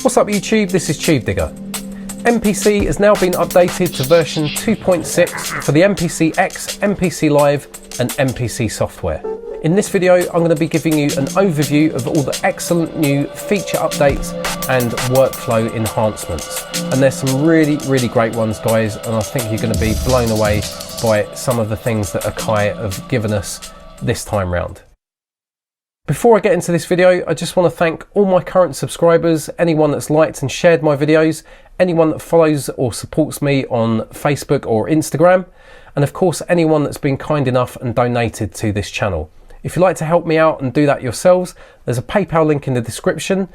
What's up YouTube, this is Tubedigga. MPC has now been updated to version 2.6 for the MPC X, MPC Live and MPC software. In this video I'm going to be giving you an overview of all the excellent new feature updates and workflow enhancements. And there's some really great ones guys, and I think you're going to be blown away by some of the things that Akai have given us this time round. Before I get into this video, I just want to thank all my current subscribers, anyone that's liked and shared my videos, anyone that follows or supports me on Facebook or Instagram, and of course anyone that's been kind enough and donated to this channel. If you'd like to help me out and do that yourselves, there's a PayPal link in the description.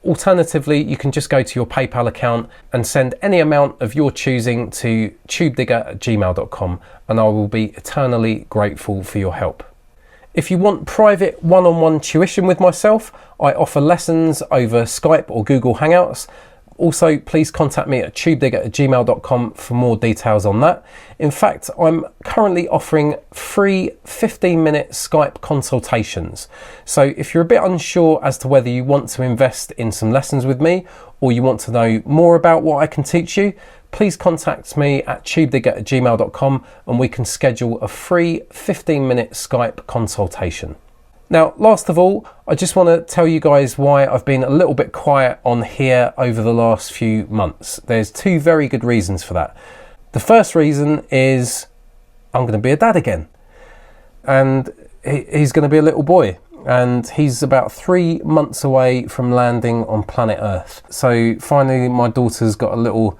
Alternatively, you can just go to your PayPal account and send any amount of your choosing to tubedigga@gmail.com, and I will be eternally grateful for your help. If you want private one-on-one tuition with myself, I offer lessons over Skype or Google Hangouts. Also, please contact me at tubedigga@gmail.com for more details on that. In fact, I'm currently offering free 15-minute Skype consultations. So if you're a bit unsure as to whether you want to invest in some lessons with me or you want to know more about what I can teach you, please contact me at tubedigga@gmail.com and we can schedule a free 15-minute Skype consultation. Now, last of all, I just want to tell you guys why I've been a little bit quiet on here over the last few months. There's two very good reasons for that. The first reason is I'm going to be a dad again, and he's going to be a little boy, and he's about 3 months away from landing on planet Earth. So finally my daughter's got a little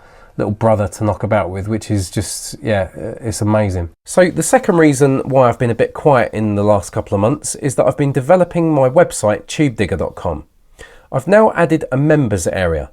brother to knock about with, which is just, yeah, it's amazing. So the second reason why I've been a bit quiet in the last couple of months is that I've been developing my website tubedigga.com. I've now added a members area.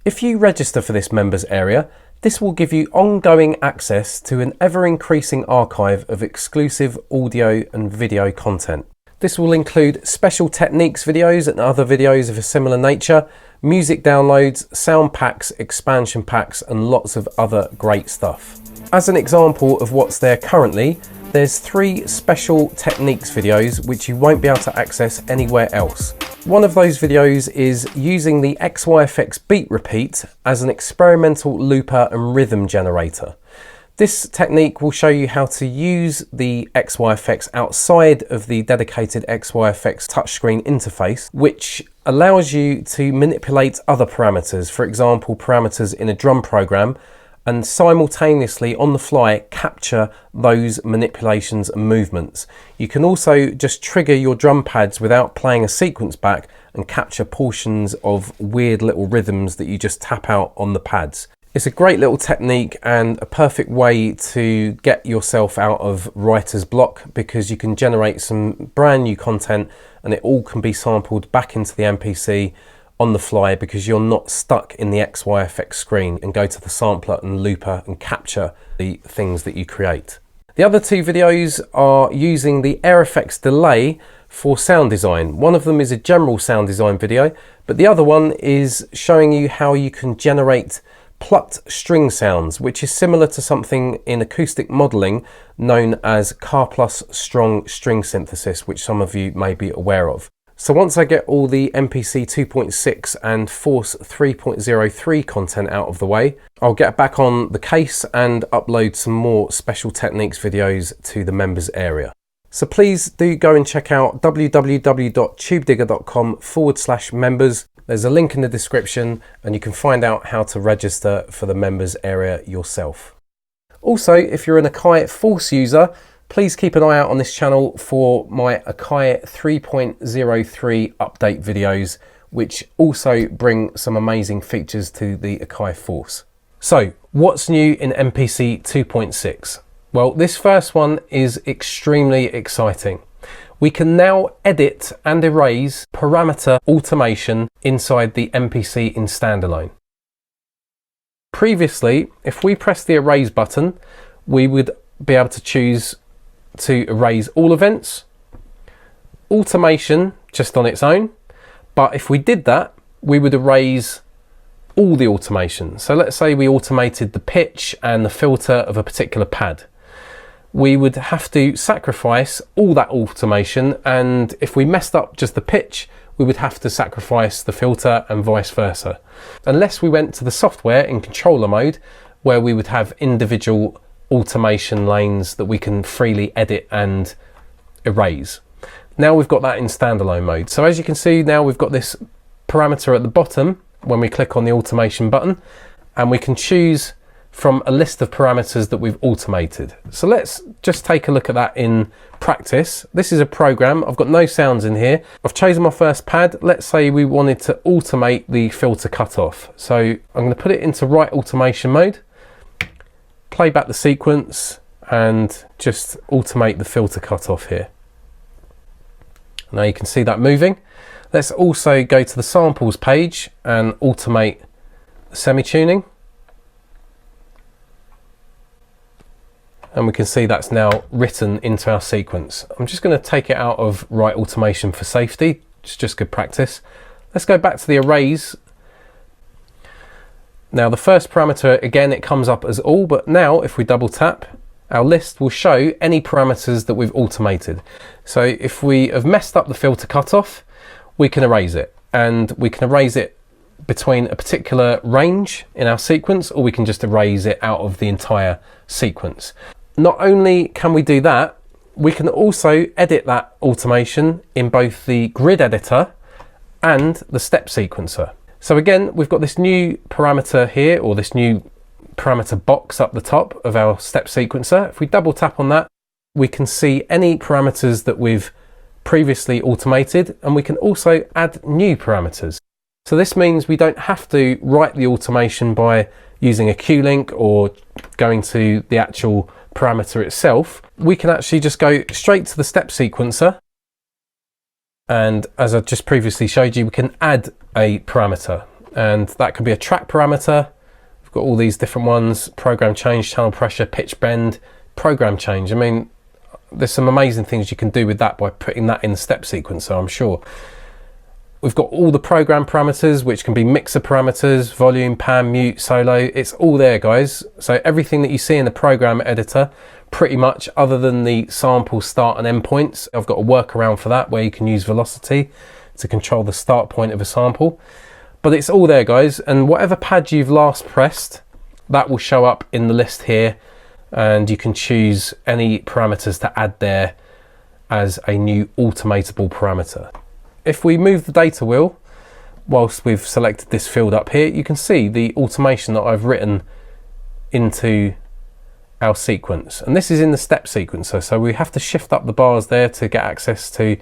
If you register for this members area, this will give you ongoing access to an ever-increasing archive of exclusive audio and video content. This will include special techniques videos and other videos of a similar nature, music downloads, sound packs, expansion packs, and lots of other great stuff. As an example of what's there currently, there's 3 special techniques videos which you won't be able to access anywhere else. One of those videos is using the XYFX beat repeat as an experimental looper and rhythm generator. This technique will show you how to use the XYFX outside of the dedicated XYFX touchscreen interface, which allows you to manipulate other parameters, for example parameters in a drum program, and simultaneously on the fly capture those manipulations and movements. You can also just trigger your drum pads without playing a sequence back and capture portions of weird little rhythms that you just tap out on the pads. It's a great little technique and a perfect way to get yourself out of writer's block, because you can generate some brand new content and it all can be sampled back into the MPC on the fly, because you're not stuck in the XYFX screen and go to the sampler and looper and capture the things that you create. The other 2 videos are using the Air Effects delay for sound design. One of them is a general sound design video, but the other one is showing you how you can generate plucked string sounds, which is similar to something in acoustic modelling known as Car Plus strong string synthesis, which some of you may be aware of. So once I get all the MPC 2.6 and Force 3.03 content out of the way, I'll get back on the case and upload some more special techniques videos to the members area. So please do go and check out www.tubedigga.com/members. There's a link in the description and you can find out how to register for the members area yourself. Also, if you're an Akai Force user, please keep an eye out on this channel for my Akai 3.03 update videos, which also bring some amazing features to the Akai Force. So, what's new in MPC 2.6? Well, this first one is extremely exciting. We can now edit and erase parameter automation inside the MPC in standalone. Previously, if we press the erase button, we would be able to choose to erase all events, automation just on its own, but if we did that, we would erase all the automation. So let's say we automated the pitch and the filter of a particular pad. We would have to sacrifice all that automation, and if we messed up just the pitch, we would have to sacrifice the filter and vice versa. Unless we went to the software in controller mode, where we would have individual automation lanes that we can freely edit and erase. Now we've got that in standalone mode. So as you can see, now we've got this parameter at the bottom when we click on the automation button, and we can choose from a list of parameters that we've automated. So let's just take a look at that in practice. This is a program. I've got no sounds in here. I've chosen my first pad. Let's say we wanted to automate the filter cutoff. So I'm going to put it into right automation mode, play back the sequence, and just automate the filter cutoff here. Now you can see that moving. Let's also go to the samples page and automate the semi-tuning. And we can see that's now written into our sequence. I'm just going to take it out of right automation for safety. It's just good practice. Let's go back to the arrays. Now the first parameter, again, it comes up as all, but now if we double tap, our list will show any parameters that we've automated. So if we have messed up the filter cutoff, we can erase it, and we can erase it between a particular range in our sequence, or we can just erase it out of the entire sequence. Not only can we do that, we can also edit that automation in both the grid editor and the step sequencer. So again, we've got this new parameter here, or this new parameter box up the top of our step sequencer. If we double tap on that, we can see any parameters that we've previously automated, and we can also add new parameters. So this means we don't have to write the automation by using a Q-link or going to the actual parameter itself. We can actually just go straight to the step sequencer, and as I just previously showed you, we can add a parameter, and that could be a track parameter. We've got all these different ones: program change, channel pressure, pitch bend, program change. I mean, there's some amazing things you can do with that by putting that in the step sequencer, I'm sure. We've got all the program parameters, which can be mixer parameters, volume, pan, mute, solo. It's all there, guys. So everything that you see in the program editor, pretty much, other than the sample start and end points. I've got a workaround for that, where you can use velocity to control the start point of a sample. But it's all there, guys. And whatever pad you've last pressed, that will show up in the list here. And you can choose any parameters to add there as a new automatable parameter. If we move the data wheel, whilst we've selected this field up here, you can see the automation that I've written into our sequence. And this is in the step sequencer, so we have to shift up the bars there to get access to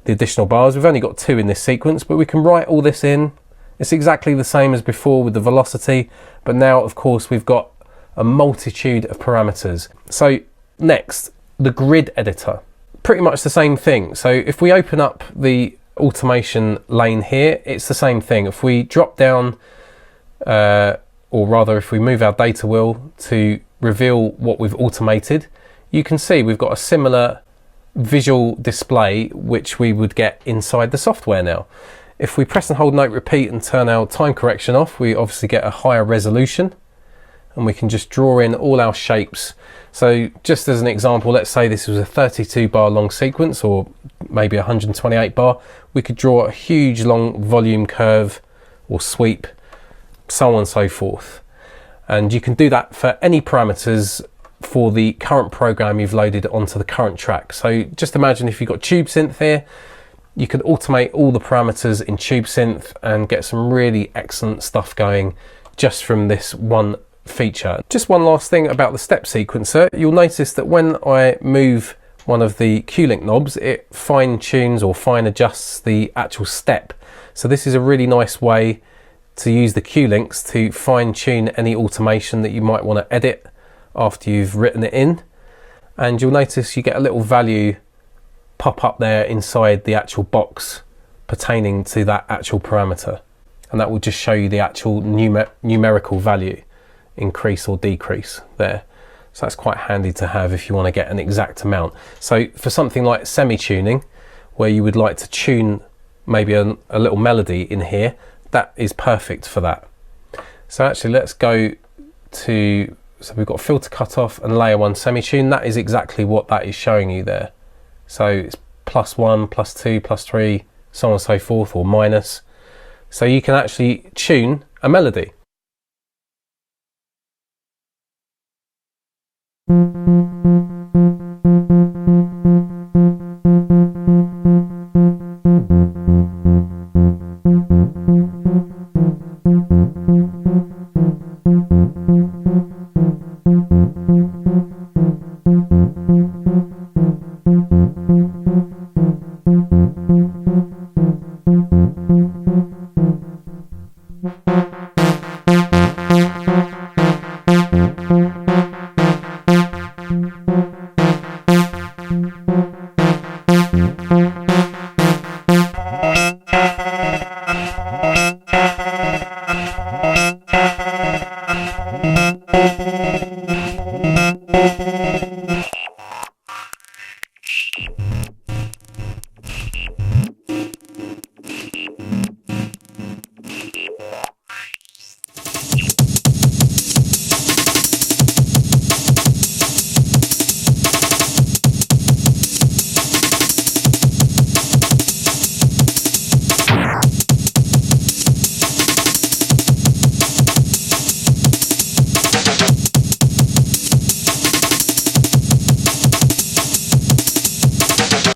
the additional bars. We've only got 2 in this sequence, but we can write all this in. It's exactly the same as before with the velocity, but now, of course, we've got a multitude of parameters. So next, the grid editor. Pretty much the same thing. So if we open up the automation lane here, it's the same thing. If we drop down, or rather if we move our data wheel to reveal what we've automated, you can see we've got a similar visual display which we would get inside the software now. If we press and hold Note Repeat and turn our time correction off, we obviously get a higher resolution, and we can just draw in all our shapes. So just as an example, let's say this was a 32 bar long sequence, or maybe 128 bar. We could draw a huge long volume curve or sweep, so on and so forth. And you can do that for any parameters for the current program you've loaded onto the current track. So just imagine if you've got TubeSynth here, you could automate all the parameters in TubeSynth and get some really excellent stuff going just from this one feature. Just one last thing about the step sequencer. You'll notice that when I move one of the Q-link knobs, it fine tunes or fine adjusts the actual step. So this is a really nice way to use the Q-links to fine tune any automation that you might want to edit after you've written it in. And you'll notice you get a little value pop up there inside the actual box pertaining to that actual parameter. And that will just show you the actual numerical value, increase or decrease there. So that's quite handy to have if you want to get an exact amount. So for something like semi-tuning, where you would like to tune maybe a little melody in here, that is perfect for that. So actually let's go to, so we've got filter cutoff and layer 1 semi-tune. That is exactly what that is showing you there. So it's +1, +2, +3, so on and so forth, or minus. So you can actually tune a melody.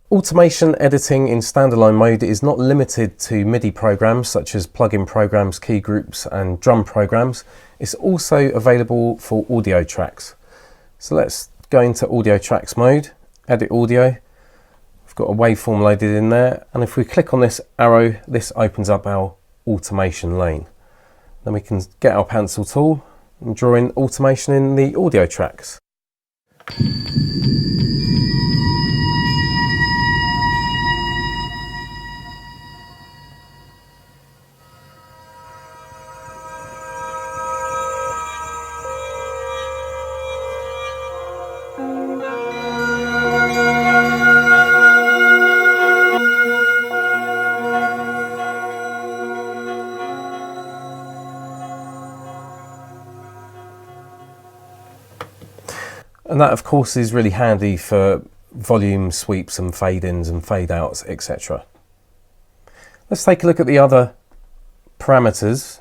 Automation editing in standalone mode is not limited to MIDI programs such as plugin programs, key groups and drum programs. It's also available for audio tracks. So let's go into audio tracks mode, edit audio. We've got a waveform loaded in there, and if we click on this arrow, this opens up our automation lane. Then we can get our pencil tool and draw in automation in the audio tracks. And that of course is really handy for volume sweeps and fade-ins and fade-outs, etc. Let's take a look at the other parameters.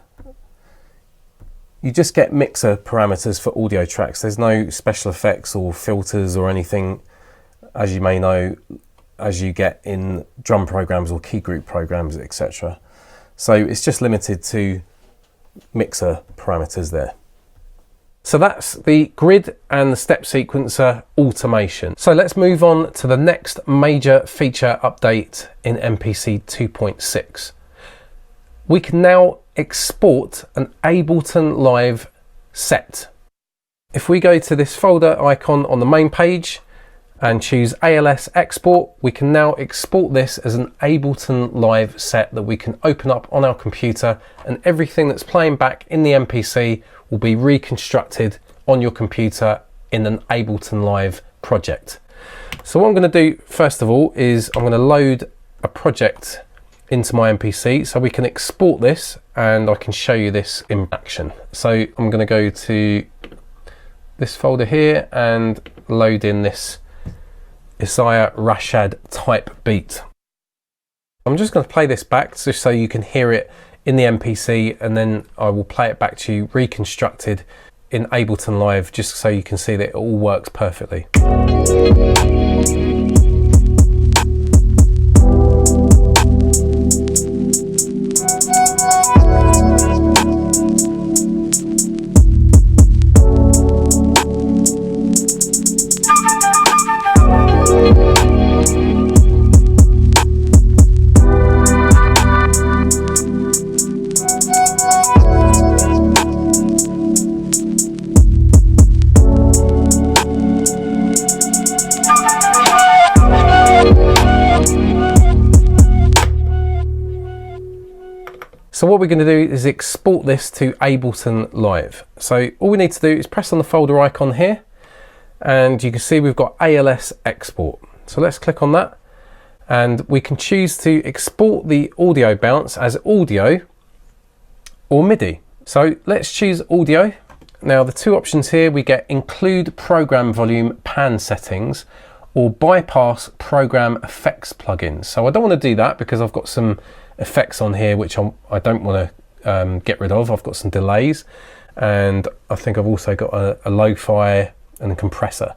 You just get mixer parameters for audio tracks. There's no special effects or filters or anything, as you may know, as you get in drum programs or key group programs, etc. So it's just limited to mixer parameters there. So that's the grid and the step sequencer automation. So let's move on to the next major feature update in MPC 2.6. We can now export an Ableton Live set. If we go to this folder icon on the main page and choose ALS export, we can now export this as an Ableton Live set that we can open up on our computer, and everything that's playing back in the MPC will be reconstructed on your computer in an Ableton Live project. So what I'm going to do first of all is I'm going to load a project into my MPC so we can export this and I can show you this in action. So I'm going to go to this folder here and load in this Isaiah Rashad type beat. I'm just going to play this back just so you can hear it in the MPC, and then I will play it back to you reconstructed in Ableton Live just so you can see that it all works perfectly. So what we're going to do is export this to Ableton Live. So all we need to do is press on the folder icon here, and you can see we've got ALS export. So let's click on that, and we can choose to export the audio bounce as audio or MIDI. So let's choose audio. Now the two options here, we get include program volume pan settings, or bypass program effects plugins. So I don't want to do that because I've got some effects on here which I don't want to get rid of. I've got some delays, and I think I've also got a lo-fi and a compressor.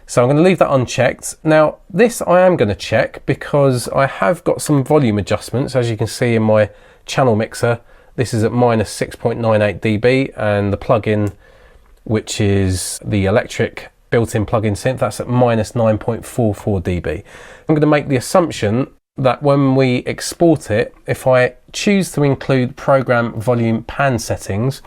So I'm going to leave that unchecked. Now this I am going to check because I have got some volume adjustments. As you can see in my channel mixer, this is at -6.98 dB, and the plugin, which is the electric built-in plugin synth, that's at -9.44 dB. I'm going to make the assumption that when we export it, if I choose to include program volume pan settings,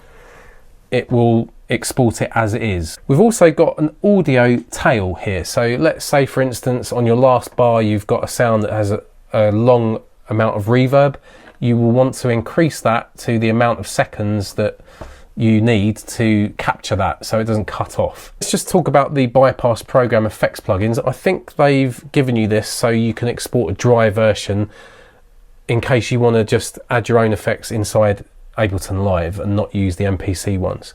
it will export it as it is. We've also got an audio tail here. So let's say, for instance, on your last bar, you've got a sound that has a long amount of reverb. You will want to increase that to the amount of seconds that you need to capture that so it doesn't cut off. Let's just talk about the bypass program effects plugins. I think they've given you this so you can export a dry version in case you want to just add your own effects inside Ableton Live and not use the MPC ones.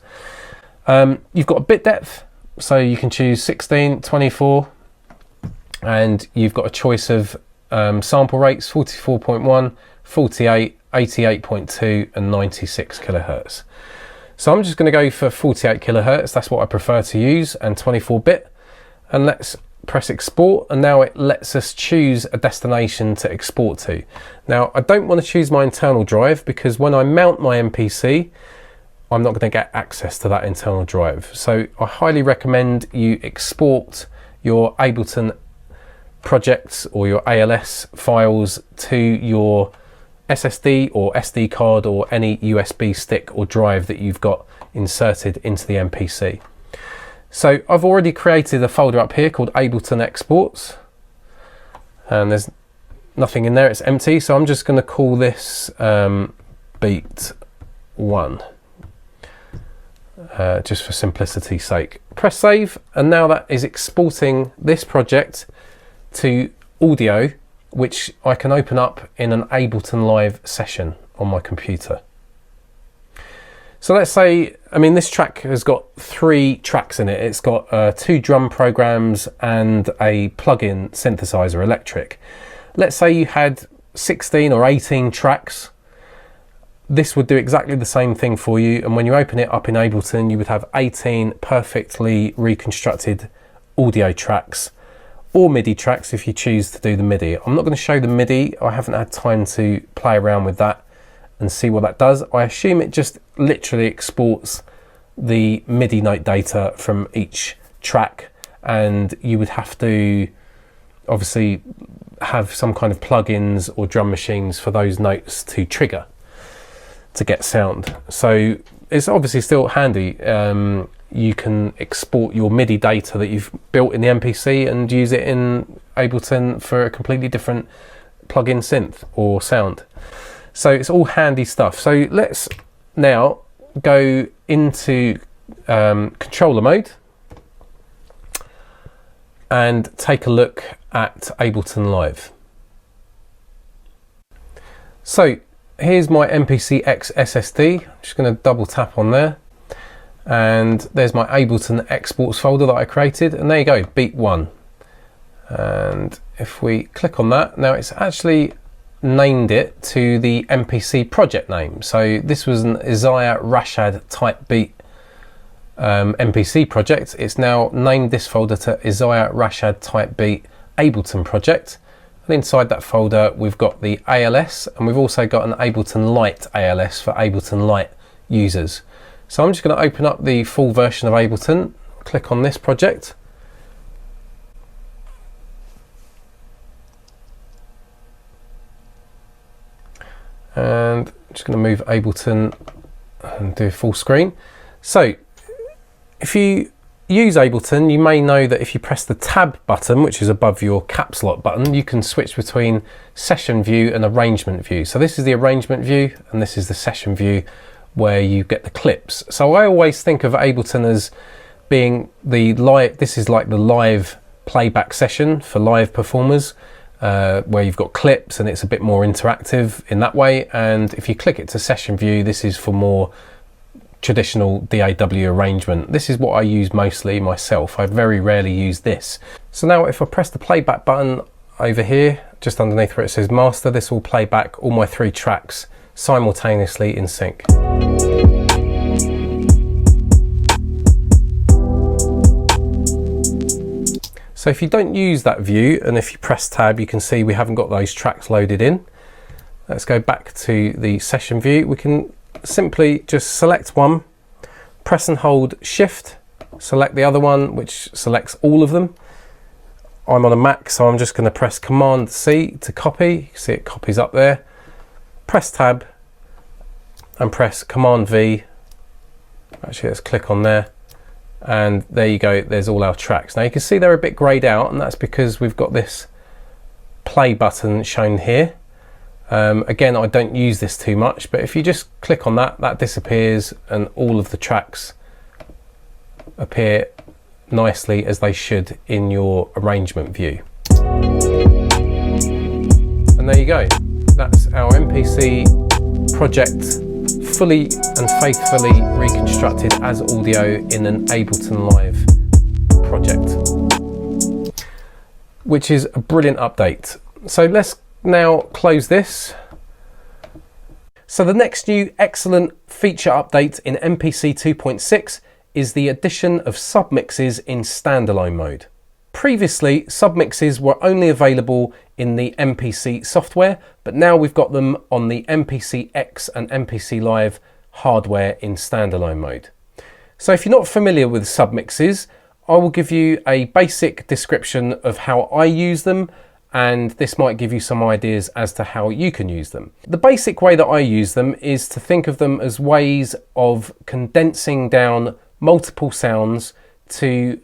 You've got a bit depth, so you can choose 16, 24, and you've got a choice of sample rates: 44.1, 48, 88.2 and 96 kilohertz. So I'm just going to go for 48 kilohertz, that's what I prefer to use, and 24-bit, and let's press export, and now it lets us choose a destination to export to. Now I don't want to choose my internal drive because when I mount my MPC, I'm not going to get access to that internal drive. So I highly recommend you export your Ableton projects or your ALS files to your SSD or SD card or any USB stick or drive that you've got inserted into the MPC. So I've already created a folder up here called Ableton Exports, and there's nothing in there, it's empty. So I'm just going to call this Beat 1, just for simplicity's sake. Press save, and now that is exporting this project to audio, which I can open up in an Ableton Live session on my computer. So let's say, I mean, this track has got 3 tracks in it. It's got 2 drum programs and a plug-in synthesizer, electric. Let's say you had 16 or 18 tracks. This would do exactly the same thing for you, and when you open it up in Ableton, you would have 18 perfectly reconstructed audio tracks, or MIDI tracks if you choose to do the MIDI. I'm not going to show the MIDI, I haven't had time to play around with that and see what that does. I assume it just literally exports the MIDI note data from each track, and you would have to obviously have some kind of plugins or drum machines for those notes to trigger to get sound. So it's obviously still handy. You can export your MIDI data that you've built in the MPC and use it in Ableton for a completely different plugin synth or sound. So it's all handy stuff. So let's now go into controller mode and take a look at Ableton Live. So here's my MPC X SSD. I'm just going to double tap on there, and there's my Ableton exports folder that I created, and there you go, Beat 1. And if we click on that, now it's actually named it to the MPC project name. So this was an Isaiah Rashad type beat MPC project. It's now named this folder to Isaiah Rashad type beat Ableton project, and inside that folder we've got the ALS, and we've also got an Ableton Lite ALS for Ableton Lite users. So I'm just going to open up the full version of Ableton, click on this project, and I'm just going to move Ableton and do full screen. So if you use Ableton, you may know that if you press the tab button, which is above your caps lock button, you can switch between session view and arrangement view. So this is the arrangement view and this is the session view where you get the clips. So I always think of Ableton as being the live, this is like the live playback session for live performers, where you've got clips and it's a bit more interactive in that way. And if you click it to session view, this is for more traditional DAW arrangement. This is what I use mostly myself. I very rarely use this. So now if I press the playback button over here, just underneath where it says master, this will play back all my 3 tracks simultaneously in sync. So if you don't use that view, and if you press tab, you can see we haven't got those tracks loaded in. Let's go back to the session view. We can simply just select one, press and hold shift, select the other one, which selects all of them. I'm on a Mac, so I'm just going to press Command C to copy. You can see it copies up there. Press tab and press Command V. Actually, let's click on there. And there you go, there's all our tracks. Now you can see they're a bit greyed out, and that's because we've got this play button shown here. Again, I don't use this too much, but if you just click on that, that disappears and all of the tracks appear nicely as they should in your arrangement view. And there you go, that's our MPC project fully and faithfully reconstructed as audio in an Ableton Live project, which is a brilliant update. So let's now close this. So the next new excellent feature update in MPC 2.6 is the addition of submixes in standalone mode. Previously, submixes were only available in the MPC software, but now we've got them on the MPC X and MPC Live hardware in standalone mode. So if you're not familiar with submixes, I will give you a basic description of how I use them, and this might give you some ideas as to how you can use them. The basic way that I use them is to think of them as ways of condensing down multiple sounds to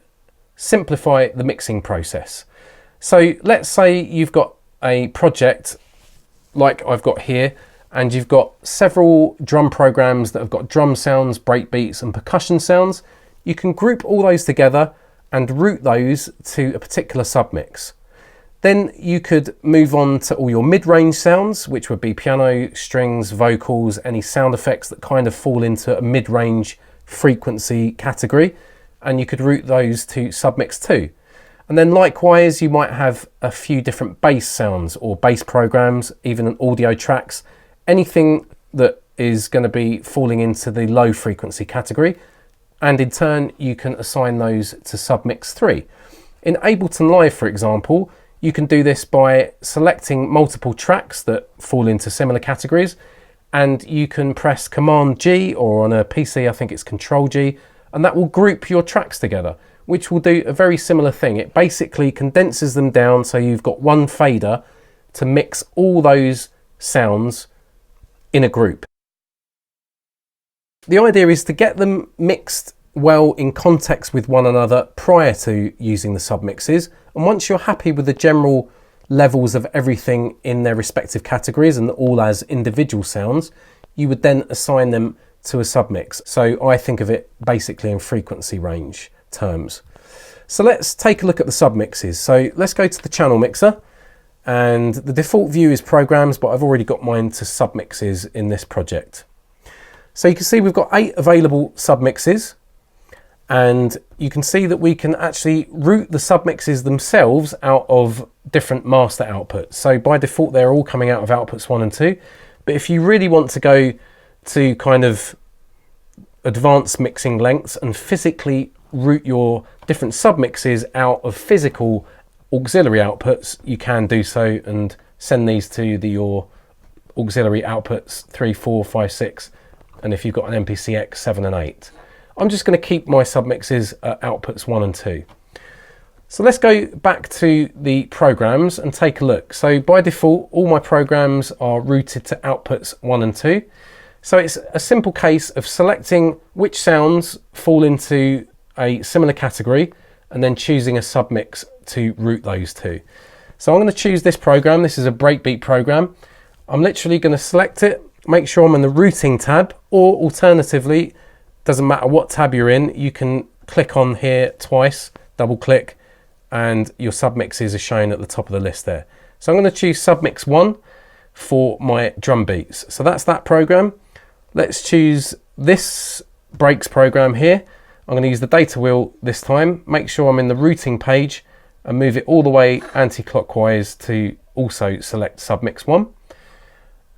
simplify the mixing process. So let's say you've got a project like I've got here, and you've got several drum programs that have got drum sounds, breakbeats and percussion sounds. You can group all those together and route those to a particular submix. Then you could move on to all your mid-range sounds, which would be piano, strings, vocals, any sound effects that kind of fall into a mid-range frequency category, and you could route those to submix 2. And then likewise, you might have a few different bass sounds or bass programs, even an audio tracks, anything that is going to be falling into the low frequency category. And in turn, you can assign those to submix 3. In Ableton Live, for example, you can do this by selecting multiple tracks that fall into similar categories, and you can press Command G, or on a PC I think it's Control G, and that will group your tracks together, which will do a very similar thing. It basically condenses them down so you've got one fader to mix all those sounds in a group. The idea is to get them mixed well in context with one another prior to using the submixes, and once you're happy with the general levels of everything in their respective categories and all as individual sounds, you would then assign them to a submix. So I think of it basically in frequency range terms. So let's take a look at the submixes. So let's go to the channel mixer, and the default view is programs, but I've already got mine to submixes in this project. So you can see we've got 8 available submixes, and you can see that we can actually route the submixes themselves out of different master outputs. So by default, they're all coming out of outputs 1 and 2. But if you really want to go to kind of advanced mixing lengths and physically route your different submixes out of physical auxiliary outputs, you can do so and send these to your auxiliary outputs 3, 4, 5, 6, and if you've got an MPC X, 7 and 8. I'm just going to keep my submixes at outputs 1 and 2. So let's go back to the programs and take a look. So by default, all my programs are routed to outputs 1 and 2. So it's a simple case of selecting which sounds fall into a similar category and then choosing a submix to route those to. So I'm going to choose this program. This is a breakbeat program. I'm literally going to select it, make sure I'm in the routing tab, or alternatively, doesn't matter what tab you're in, you can click on here twice, double click, and your submixes are shown at the top of the list there. So I'm going to choose submix 1 for my drum beats. So that's that program. Let's choose this breaks program here. I'm going to use the data wheel this time, make sure I'm in the routing page, and move it all the way anti-clockwise to also select Submix 1.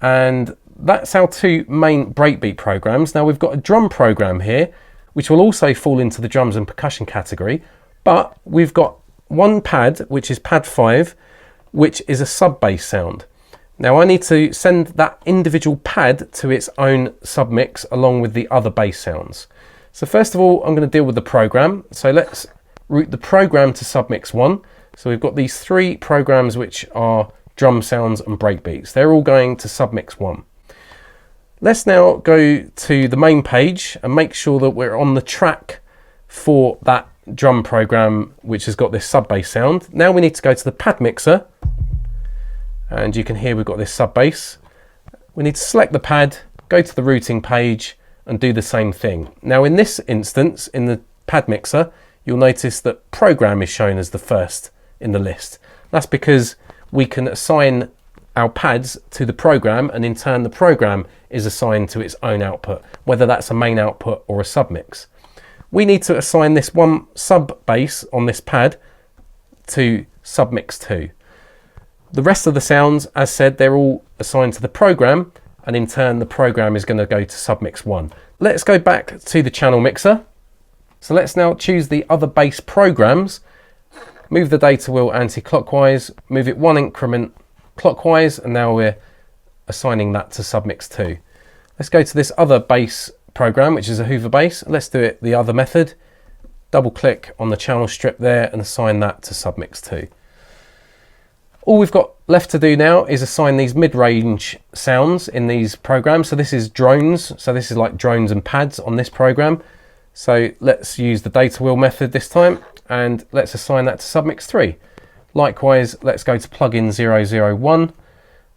And that's our two main breakbeat programs. Now we've got a drum program here, which will also fall into the drums and percussion category, but we've got one pad, which is pad 5, which is a sub bass sound. Now I need to send that individual pad to its own submix along with the other bass sounds. So first of all, I'm going to deal with the program. So let's route the program to Submix 1. So we've got these three programs which are drum sounds and breakbeats. They're all going to Submix 1. Let's now go to the main page and make sure that we're on the track for that drum program which has got this sub bass sound. Now we need to go to the pad mixer, and you can hear we've got this sub bass. We need to select the pad, go to the routing page and do the same thing. Now in this instance, in the pad mixer, you'll notice that program is shown as the first in the list. That's because we can assign our pads to the program, and in turn the program is assigned to its own output, whether that's a main output or a submix. We need to assign this one sub bass on this pad to Submix 2. The rest of the sounds, as said, they're all assigned to the program, and in turn the program is going to go to Submix 1. Let's go back to the channel mixer. So let's now choose the other bass programs, move the data wheel anti-clockwise, move it one increment clockwise, and now we're assigning that to Submix 2. Let's go to this other bass program, which is a Hoover bass. Let's do it the other method. Double click on the channel strip there and assign that to Submix 2. All we've got left to do now is assign these mid-range sounds in these programs. So this is drones. So this is like drones and pads on this program. So let's use the data wheel method this time, and let's assign that to Submix 3. Likewise, let's go to plugin 001.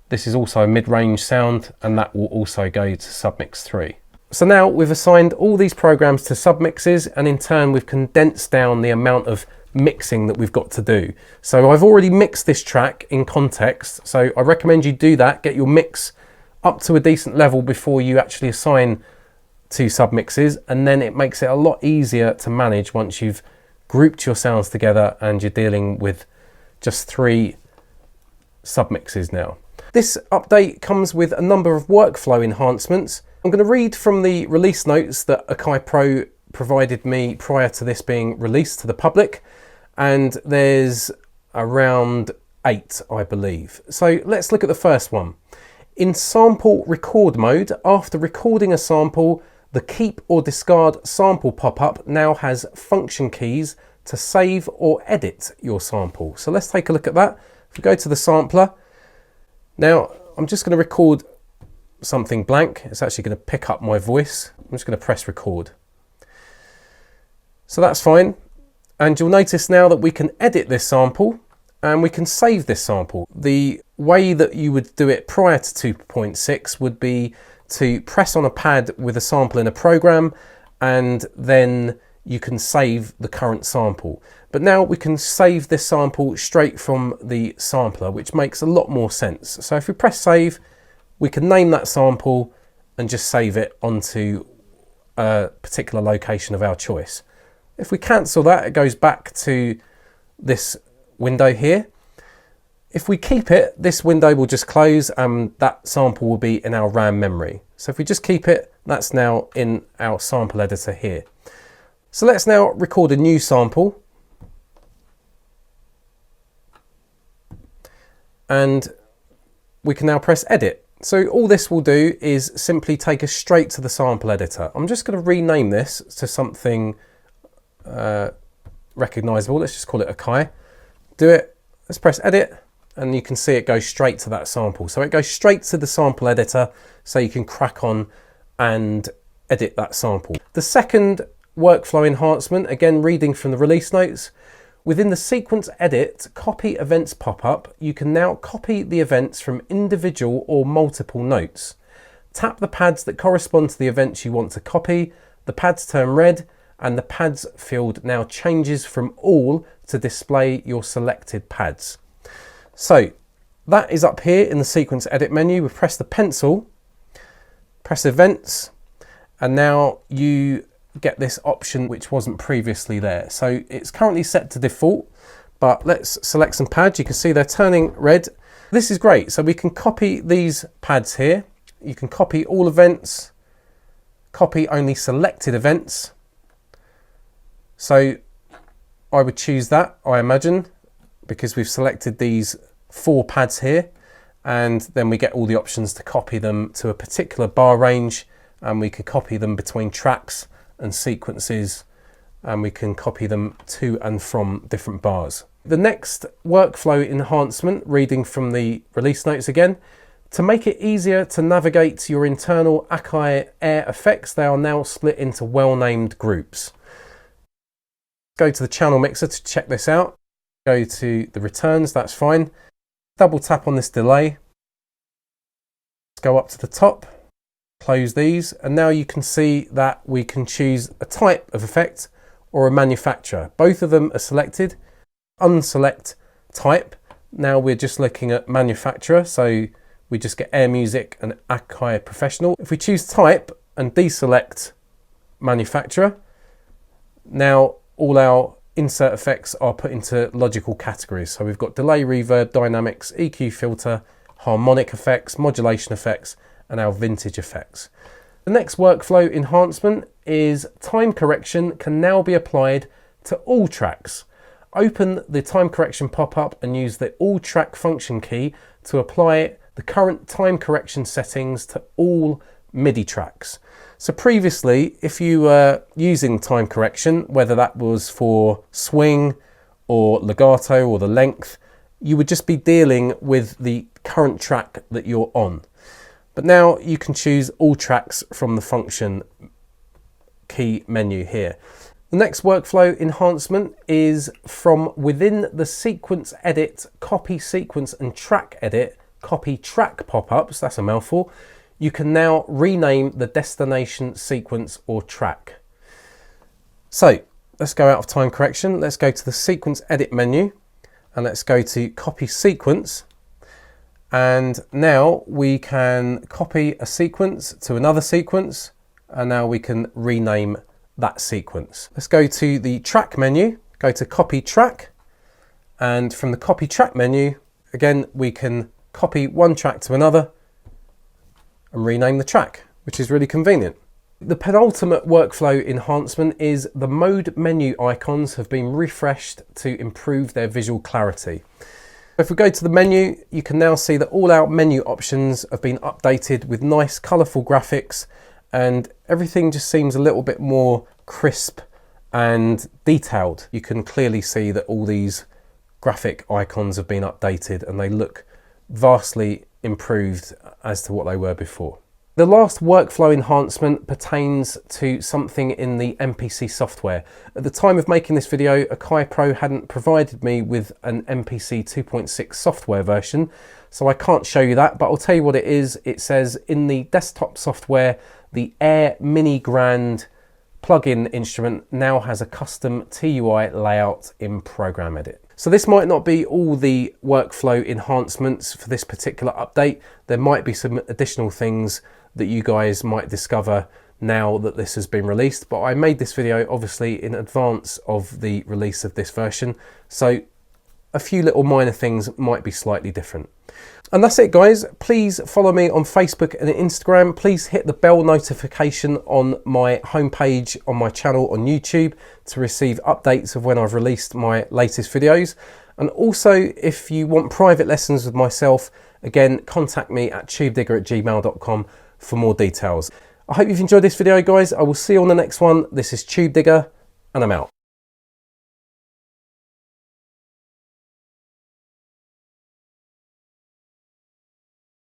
This is also a mid-range sound, and that will also go to Submix 3. So now we've assigned all these programs to submixes, and in turn we've condensed down the amount of mixing that we've got to do. So I've already mixed this track in context, so I recommend you do that, get your mix up to a decent level before you actually assign to submixes, and then it makes it a lot easier to manage once you've grouped your sounds together and you're dealing with just 3 submixes now. This update comes with a number of workflow enhancements. I'm going to read from the release notes that Akai Pro provided me prior to this being released to the public, and there's around 8, I believe. So let's look at the first one. In sample record mode, after recording a sample, the keep or discard sample pop-up now has function keys to save or edit your sample. So let's take a look at that. If we go to the sampler, now I'm just going to record something blank. It's actually going to pick up my voice. I'm just going to press record. So that's fine. And you'll notice now that we can edit this sample and we can save this sample. The way that you would do it prior to 2.6 would be to press on a pad with a sample in a program, and then you can save the current sample. But now we can save this sample straight from the sampler, which makes a lot more sense. So if we press save, we can name that sample and just save it onto a particular location of our choice. If we cancel that, it goes back to this window here. If we keep it, this window will just close and that sample will be in our RAM memory. So if we just keep it, that's now in our sample editor here. So let's now record a new sample. And we can now press edit. So all this will do is simply take us straight to the sample editor. I'm just going to rename this to something recognizable. Let's just call it Akai. Do it. Let's press edit, and you can see it goes straight to that sample. So it goes straight to the sample editor, so you can crack on and edit that sample. The second workflow enhancement, again reading from the release notes, within the sequence edit copy events pop-up, you can now copy the events from individual or multiple notes. Tap the pads that correspond to the events you want to copy, the pads turn red, and the pads field now changes from all to display your selected pads. So that is up here in the sequence edit menu. We press the pencil, press events, and now you get this option which wasn't previously there. So it's currently set to default, but let's select some pads. You can see they're turning red. This is great. So we can copy these pads here. You can copy all events, copy only selected events. So I would choose that, I imagine, because we've selected these 4 pads here, and then we get all the options to copy them to a particular bar range, and we can copy them between tracks and sequences, and we can copy them to and from different bars. The next workflow enhancement, reading from the release notes again, to make it easier to navigate your internal Akai Air effects, they are now split into well-named groups. Go to the channel mixer to check this out. Go to the returns, that's fine. Double tap on this delay. Let's go up to the top, close these, and now you can see that we can choose a type of effect or a manufacturer. Both of them are selected. Unselect type. Now we're just looking at manufacturer, so we just get Air Music and Akai Professional. If we choose type and deselect manufacturer, now all our insert effects are put into logical categories. So we've got delay, reverb, dynamics, EQ filter, harmonic effects, modulation effects, and our vintage effects. The next workflow enhancement is time correction can now be applied to all tracks. Open the time correction pop-up and use the all track function key to apply the current time correction settings to all MIDI tracks. So previously, if you were using time correction, whether that was for swing or legato or the length, you would just be dealing with the current track that you're on. But now you can choose all tracks from the function key menu here. The next workflow enhancement is from within the sequence edit, copy sequence and track edit, copy track pop-ups, that's a mouthful. You can now rename the destination sequence or track. So let's go out of time correction. Let's go to the sequence edit menu and let's go to copy sequence. And now we can copy a sequence to another sequence, and now we can rename that sequence. Let's go to the track menu, go to copy track, and from the copy track menu, again, we can copy one track to another and rename the track, which is really convenient. The penultimate workflow enhancement is the mode menu icons have been refreshed to improve their visual clarity. If we go to the menu, you can now see that all our menu options have been updated with nice colourful graphics, and everything just seems a little bit more crisp and detailed. You can clearly see that all these graphic icons have been updated and they look vastly improved as to what they were before. The last workflow enhancement pertains to something in the MPC software. At the time of making this video, Akai Pro hadn't provided me with an MPC 2.6 software version, so I can't show you that, but I'll tell you what it is. It says in the desktop software, the Air Mini Grand plugin instrument now has a custom TUI layout in Program Edit. So this might not be all the workflow enhancements for this particular update. There might be some additional things that you guys might discover now that this has been released, but I made this video obviously in advance of the release of this version, so a few little minor things might be slightly different. And that's it, guys. Please follow me on Facebook and Instagram. Please hit the bell notification on my homepage on my channel on YouTube to receive updates of when I've released my latest videos. And also, if you want private lessons with myself, again, contact me at tubedigga@gmail.com for more details. I hope you've enjoyed this video, guys. I will see you on the next one. This is Tubedigga, and I'm out.